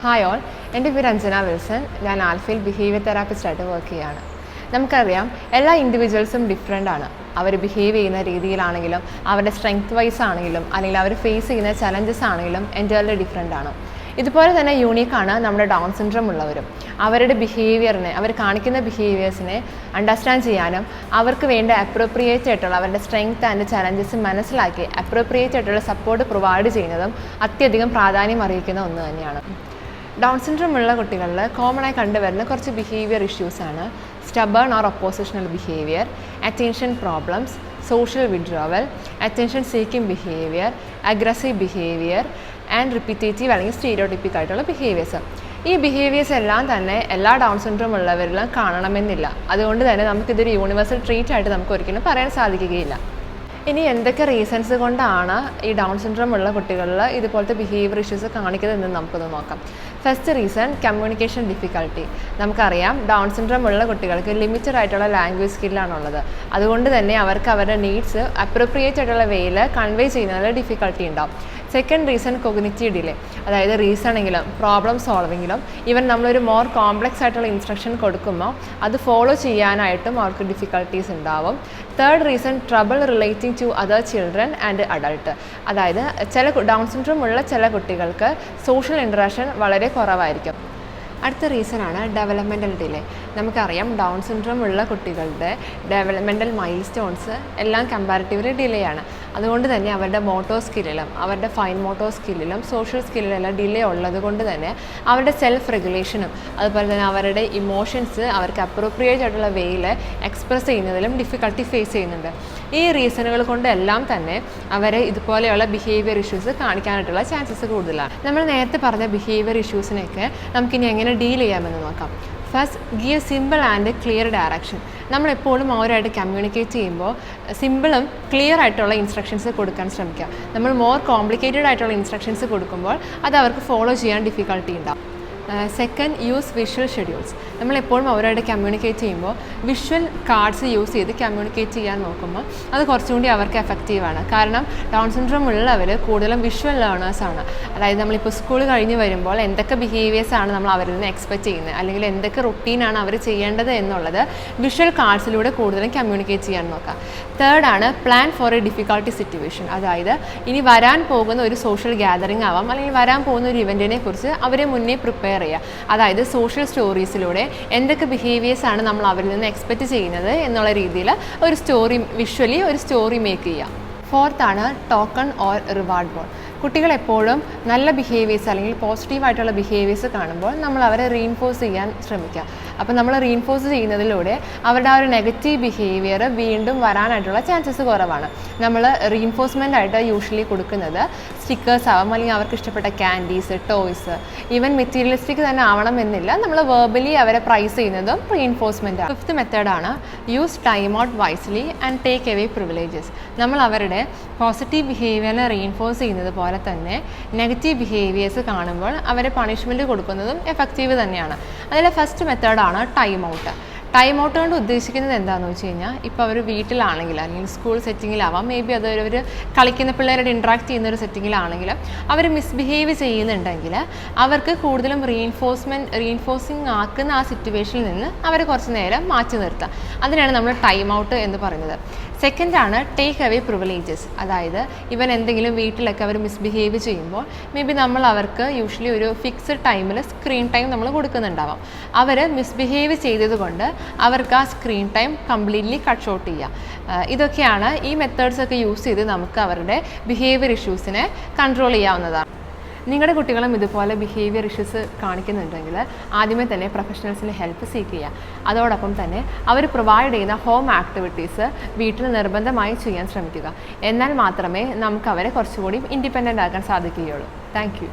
Hi all, എൻ്റെ പേര് Anjana Wilson. ഞാൻ ആൽഫയിൽ ബിഹേവിയർ തെറാപ്പിസ്റ്റായിട്ട് വർക്ക് ചെയ്യുകയാണ്. നമുക്കറിയാം, എല്ലാ ഇൻഡിവിജ്വൽസും ഡിഫറെൻ്റ് ആണ്. അവർ ബിഹേവ് ചെയ്യുന്ന രീതിയിലാണെങ്കിലും അവരുടെ സ്ട്രെങ്ത് വൈസ് ആണെങ്കിലും അല്ലെങ്കിൽ അവർ ഫേസ് ചെയ്യുന്ന ചലഞ്ചസ് ആണെങ്കിലും എൻ്റയർലി ഡിഫറെൻ്റ് ആണ്. ഇതുപോലെ തന്നെ യൂണീക്കാണ് നമ്മുടെ ഡൗൺ സിൻഡ്രോം ഉള്ളവരും. അവരുടെ ബിഹേവിയറിനെ, അവർ കാണിക്കുന്ന ബിഹേവിയേഴ്സിനെ അണ്ടർസ്റ്റാൻഡ് ചെയ്യാനും അവർക്ക് വേണ്ട അപ്രോപ്രിയേറ്റ് ആയിട്ടുള്ള അവരുടെ സ്ട്രെങ്ത് ആൻഡ് ചലഞ്ചസ് മനസ്സിലാക്കി അപ്രോപ്രിയേറ്റ് ആയിട്ടുള്ള സപ്പോർട്ട് പ്രൊവൈഡ് ചെയ്യുന്നതും അത്യധികം പ്രാധാന്യം അറിയിക്കുന്ന ഒന്ന് തന്നെയാണ്. ഡൗൺ സിൻഡ്രോം ഉള്ള കുട്ടികളിൽ കോമൺ ആയി കണ്ടുവരുന്ന കുറച്ച് ബിഹേവിയർ ഇഷ്യൂസാണ് stubborn or oppositional behaviour, attention problems, social withdrawal, attention seeking behaviour, aggressive behaviour and repetitive അല്ലെങ്കിൽ സ്റ്റീരിയോടിപ്പിക് ആയിട്ടുള്ള ബിഹേവിയേഴ്സ്. ഈ ബിഹേവിയേഴ്സ് എല്ലാം തന്നെ എല്ലാ ഡൗൺ സിൻഡ്രോം ഉള്ളവരിലും കാണണമെന്നില്ല. അതുകൊണ്ട് തന്നെ നമുക്കിതൊരു യൂണിവേഴ്സൽ ട്രീറ്റ് ആയിട്ട് നമുക്ക് ഒരിക്കലും പറയാൻ സാധിക്കുകയില്ല. ഇനി എന്തൊക്കെ റീസൺസ് കൊണ്ടാണ് ഈ ഡൗൺ സിൻഡ്രോം ഉള്ള കുട്ടികളിൽ ഇതുപോലത്തെ ബിഹേവിയർ ഇഷ്യൂസ് കാണിക്കുന്നതെന്ന് നമുക്കൊന്ന് നോക്കാം. First reason, communication difficulty. നമുക്കറിയാം, ഡൗൺ സിൻഡ്രോം ഉള്ള കുട്ടികൾക്ക് ലിമിറ്റഡ് ആയിട്ടുള്ള ലാംഗ്വേജ് സ്കില്ലാണുള്ളത്. അതുകൊണ്ട് തന്നെ അവർക്ക് അവരുടെ നീഡ്സ് അപ്രോപ്രിയേറ്റ് ആയിട്ടുള്ള വേയിൽ കൺവേ ചെയ്യുന്നതിൽ ഡിഫിക്കൽട്ടി ഉണ്ടാവും. Second reason, cognitive delay. അതായത് റീസണിങ്ങിലും പ്രോബ്ലം സോൾവിങ്ങിലും ഈവൻ നമ്മളൊരു മോർ കോംപ്ലക്സ് ആയിട്ടുള്ള ഇൻസ്ട്രക്ഷൻ കൊടുക്കുമ്പോൾ അത് ഫോളോ ചെയ്യാനായിട്ടും അവർക്ക് ഡിഫിക്കൽട്ടീസ് ഉണ്ടാവും. Third reason, trouble relating to other children and adult. അതായത് ഡൗൺ സിൻഡ്രോം ഉള്ള ചില കുട്ടികൾക്ക് സോഷ്യൽ ഇൻട്രാക്ഷൻ വളരെ കുറവായിരിക്കും. അടുത്ത റീസണാണ് ഡെവലപ്മെൻറ്റൽ ഡിലേ. നമുക്കറിയാം, ഡൗൺ സിൻഡ്രോം ഉള്ള കുട്ടികളുടെ ഡെവലപ്മെൻറ്റൽ മൈൽ സ്റ്റോൺസ് എല്ലാം കമ്പാരിറ്റീവ്ലി ഡിലേ ആണ്. അതുകൊണ്ട് തന്നെ അവരുടെ മോട്ടോ സ്കില്ലിലും അവരുടെ ഫൈൻ മോട്ടോ സ്കില്ലിലും സോഷ്യൽ സ്കില്ലിലെല്ലാം ഡിലേ ഉള്ളത് കൊണ്ട് തന്നെ അവരുടെ സെൽഫ് റെഗുലേഷനും അതുപോലെ തന്നെ അവരുടെ ഇമോഷൻസ് അവർക്ക് അപ്രോപ്രിയേറ്റ് ആയിട്ടുള്ള വേയിൽ എക്സ്പ്രസ് ചെയ്യുന്നതിലും ഡിഫിക്കൽട്ടി ഫേസ് ചെയ്യുന്നുണ്ട്. ഈ റീസണുകൾ കൊണ്ടെല്ലാം തന്നെ അവർ ഇതുപോലെയുള്ള ബിഹേവിയർ ഇഷ്യൂസ് കാണിക്കാനായിട്ടുള്ള ചാൻസസ് കൂടുതലാണ്. നമ്മൾ നേരത്തെ പറഞ്ഞ ബിഹേവിയർ ഇഷ്യൂസിനെയൊക്കെ നമുക്കിനി എങ്ങനെ ഡീൽ ചെയ്യാമെന്ന് നോക്കാം. First, give simple and clear direction. നമ്മളെപ്പോഴും അവരായിട്ട് കമ്മ്യൂണിക്കേറ്റ് ചെയ്യുമ്പോൾ സിമ്പിളും ക്ലിയർ ആയിട്ടുള്ള ഇൻസ്ട്രക്ഷൻസ് കൊടുക്കാൻ ശ്രമിക്കുക. നമ്മൾ മോർ കോംപ്ലിക്കേറ്റഡ് ആയിട്ടുള്ള ഇൻസ്ട്രക്ഷൻസ് കൊടുക്കുമ്പോൾ അത് അവർക്ക് ഫോളോ ചെയ്യാൻ ഡിഫിക്കൽട്ടി ഉണ്ടാവും. Second, use visual schedules. നമ്മളെപ്പോഴും അവരായിട്ട് കമ്മ്യൂണിക്കേറ്റ് ചെയ്യുമ്പോൾ വിഷ്വൽ കാർഡ്സ് യൂസ് ചെയ്ത് കമ്മ്യൂണിക്കേറ്റ് ചെയ്യാൻ നോക്കുമ്പോൾ അത് കുറച്ചുകൂടി അവർക്ക് എഫക്റ്റീവാണ്. കാരണം ഡൗൺ സിൻഡ്രോം ഉള്ളവർ കൂടുതലും വിഷ്വൽ ലേണേഴ്സാണ്. അതായത് നമ്മളിപ്പോൾ സ്കൂൾ കഴിഞ്ഞ് വരുമ്പോൾ എന്തൊക്കെ ബിഹേവിയേഴ്സാണ് നമ്മൾ അവരിൽ നിന്ന് എക്സ്പെക്റ്റ് ചെയ്യുന്നത് അല്ലെങ്കിൽ എന്തൊക്കെ റുട്ടീനാണ് അവർ ചെയ്യേണ്ടത് എന്നുള്ളത് വിഷ്വൽ കാർഡ്സിലൂടെ കൂടുതലും കമ്മ്യൂണിക്കേറ്റ് ചെയ്യാൻ നോക്കാം. തേർഡാണ്, plan for a difficulty situation. അതായത് ഇനി വരാൻ പോകുന്ന ഒരു സോഷ്യൽ ഗ്യാതറിംഗ് ആവാം അല്ലെങ്കിൽ വരാൻ പോകുന്ന ഒരു ഇവൻറ്റിനെ കുറിച്ച് അവരെ മുന്നേ പ്രിപ്പയർ ചെയ്യുക. അതായത് സോഷ്യൽ സ്റ്റോറീസിലൂടെ എന്തൊക്കെ ബിഹേവിയേഴ്സാണ് നമ്മൾ അവരിൽ നിന്ന് എക്സ്പെക്റ്റ് ചെയ്യുന്നത് എന്നുള്ള രീതിയിൽ ഒരു സ്റ്റോറി വിഷ്വലി ഒരു സ്റ്റോറി മേക്ക് ചെയ്യുക. ഫോർത്താണ്, ടോക്കൺ ഓർ റിവാർഡ് ബോർഡ്. കുട്ടികൾ എപ്പോഴും നല്ല ബിഹേവിയേഴ്സ് അല്ലെങ്കിൽ പോസിറ്റീവായിട്ടുള്ള ബിഹേവിയേഴ്സ് കാണുമ്പോൾ നമ്മൾ അവരെ റീഇൻഫോഴ്സ് ചെയ്യാൻ ശ്രമിക്കുക. അപ്പോൾ നമ്മൾ റീഇൻഫോഴ്സ് ചെയ്യുന്നതിലൂടെ അവരുടെ ആ ഒരു നെഗറ്റീവ് ബിഹേവിയർ വീണ്ടും വരാനായിട്ടുള്ള ചാൻസസ് കുറവാണ്. നമ്മൾ റീഇൻഫോഴ്സ്മെൻ്റ് ആയിട്ട് യൂഷ്വലി കൊടുക്കുന്നത് സ്റ്റിക്കേഴ്സ് ആവാം അല്ലെങ്കിൽ അവർക്ക് ഇഷ്ടപ്പെട്ട ക്യാൻഡീസ്, ടോയ്സ്, ഈവൻ മെറ്റീരിയലിസ്റ്റിക് തന്നെ ആവണമെന്നില്ല. നമ്മൾ വെർബലി അവരെ പ്രൈസ് ചെയ്യുന്നതും റീഇൻഫോഴ്സ്മെൻ്റ് ആണ്. ഫിഫ്ത്ത് മെത്തേഡാണ്, use time out wisely and take away privileges. നമ്മൾ അവരുടെ പോസിറ്റീവ് ബിഹേവിയറിനെ റീഇൻഫോഴ്സ് ചെയ്യുന്നത് പോലെ തന്നെ നെഗറ്റീവ് ബിഹേവിയേഴ്സ് കാണുമ്പോൾ അവരെ പണിഷ്മെൻറ്റ് കൊടുക്കുന്നതും എഫക്റ്റീവ് തന്നെയാണ്. അതിലെ ഫസ്റ്റ് മെത്തേഡാണ് ടൈം ഔട്ട്. ടൈം ഔട്ട് കൊണ്ട് ഉദ്ദേശിക്കുന്നത് എന്താണെന്ന് വെച്ച് കഴിഞ്ഞാൽ, ഇപ്പോൾ അവർ വീട്ടിലാണെങ്കിൽ അല്ലെങ്കിൽ സ്കൂൾ സെറ്റിങ്ങിലാവാം, മേ ബി അതൊരു കളിക്കുന്ന പിള്ളേരോട് ഇൻട്രാക്ട് ചെയ്യുന്ന ഒരു സെറ്റിങ്ങിലാണെങ്കിലും അവർ മിസ്ബിഹേവ് ചെയ്യുന്നുണ്ടെങ്കിൽ അവർക്ക് കൂടുതലും റീഇൻഫോഴ്സിങ് ആക്കുന്ന ആ സിറ്റുവേഷനിൽ നിന്ന് അവർ കുറച്ച് നേരം മാറ്റി നിർത്താം. അതിനാണ് നമ്മൾ ടൈം ഔട്ട് എന്ന് പറയുന്നത്. സെക്കൻഡാണ്, ടേക്ക് അവേ പ്രിവിലേജസ്. അതായത് ഇവൻ എന്തെങ്കിലും വീട്ടിലൊക്കെ അവർ മിസ്ബിഹേവ് ചെയ്യുമ്പോൾ മേ ബി നമ്മൾ അവർക്ക് യൂഷ്വലി ഒരു ഫിക്സഡ് ടൈമിൽ സ്ക്രീൻ ടൈം നമ്മൾ കൊടുക്കുന്നുണ്ടാവാം. അവർ മിസ്ബിഹേവ് ചെയ്തതുകൊണ്ട് അവർക്ക് ആ screen time completely cut short ചെയ്യുക. ഇതൊക്കെയാണ് ഈ മെത്തേഡ്സൊക്കെ യൂസ് ചെയ്ത് നമുക്ക് അവരുടെ ബിഹേവിയർ ഇഷ്യൂസിനെ കൺട്രോൾ ചെയ്യാവുന്നതാണ്. നിങ്ങളുടെ കുട്ടികളും ഇതുപോലെ ബിഹേവിയർ ഇഷ്യൂസ് കാണിക്കുന്നുണ്ടെങ്കിൽ ആദ്യമേ തന്നെ പ്രൊഫഷണൽസിൻ്റെ ഹെൽപ്പ് സീക്ക് ചെയ്യുക. അതോടൊപ്പം തന്നെ അവർ പ്രൊവൈഡ് ചെയ്യുന്ന ഹോം ആക്ടിവിറ്റീസ് വീട്ടിൽ നിർബന്ധമായി ചെയ്യാൻ ശ്രമിക്കുക. എന്നാൽ മാത്രമേ നമുക്ക് അവരെ കുറച്ചുകൂടി ഇൻഡിപെൻഡൻ്റ് ആക്കാൻ സാധിക്കുകയുള്ളൂ. Thank you.